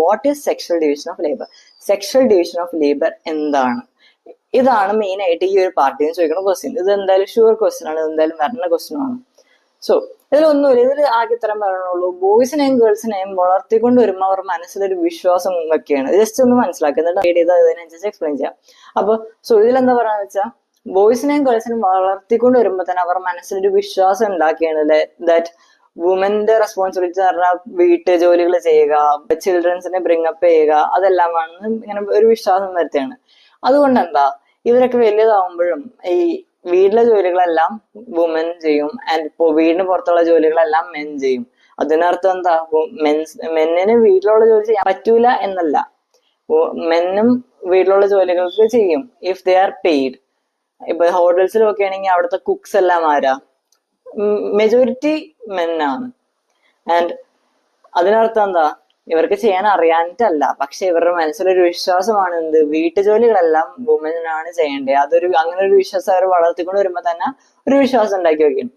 What is sexual division of labour? Sexual division of labour എന്താണ്? ഇതാണ് main ആയിട്ട് ഈ ഒരു പാർട്ടിയിൽ ചോദിക്കുന്ന ക്വസ്റ്റ്യൻ. ഇത് എന്തായാലും ഷുവർ ക്വസ്റ്റ്യൻ ആണ്, എന്തായാലും വരുന്ന ക്വസ്റ്റ്യൻ ആണ്. സോ ഇതിലൊന്നുമില്ല, ഇതിൽ ആകെ ഇത്തരം പറയണുള്ളൂ, ബോയ്സിനെയും ഗേൾസിനെയും വളർത്തിക്കൊണ്ട് വരുമ്പോൾ അവർ മനസ്സിലൊരു വിശ്വാസം വെക്കുകയാണ്. ജസ്റ്റ് ഒന്ന് മനസ്സിലാക്കുന്നുണ്ട്, അതിനനുസരിച്ച് എക്സ്പ്ലെയിൻ ചെയ്യാം. അപ്പൊ ഇതിലെന്താ പറയാന്ന് വെച്ചാൽ, ബോയ്സിനെയും ഗേൾസിനെയും വളർത്തിക്കൊണ്ട് വരുമ്പോൾ തന്നെ അവർ മനസ്സിലൊരു വിശ്വാസം ഉണ്ടാക്കിയാണ് ദാറ്റ് വുമന്റെ റെസ്പോൺസിബിലിറ്റി എന്ന് പറഞ്ഞാൽ വീട്ടു ജോലികൾ ചെയ്യുക, ചിൽഡ്രൻസിനെ ബ്രിങ്ങപ്പ് ചെയ്യുക, അതെല്ലാമാണെന്ന് ഇങ്ങനെ ഒരു വിശ്വാസം വരുത്തിയാണ്. അതുകൊണ്ട് എന്താ, ഇവരൊക്കെ വലുതാവുമ്പോഴും ഈ വീട്ടിലെ ജോലികളെല്ലാം വുമൻ ചെയ്യും, ആൻഡ് ഇപ്പോ വീടിന് പുറത്തുള്ള ജോലികളെല്ലാം മെൻ ചെയ്യും. അതിനർത്ഥം എന്താ, മെന്നിന് വീട്ടിലുള്ള ജോലി ചെയ്യാൻ പറ്റൂല എന്നല്ല, മെന്നും വീട്ടിലുള്ള ജോലികൾക്ക് ചെയ്യും ഇഫ് ദേ ആർ പെയ്ഡ്. ഇപ്പൊ ഹോട്ടൽസിലൊക്കെ ആണെങ്കിൽ അവിടുത്തെ കുക്സ് എല്ലാം ആരാ? മെജോറിറ്റി മെന്നാണ്. ആൻഡ് അതിനർത്ഥം എന്താ, ഇവർക്ക് ചെയ്യാൻ അറിയാനിട്ടല്ല, പക്ഷെ ഇവരുടെ മനസ്സിലൊരു വിശ്വാസമാണ് എന്ത്, വീട്ടുജോലികളെല്ലാം വുമനാണ് ചെയ്യേണ്ടത്. അങ്ങനെ ഒരു വിശ്വാസം അവർ വളർത്തിക്കൊണ്ട് വരുമ്പോ തന്നെ ഒരു വിശ്വാസം ഉണ്ടാക്കി വെക്കും.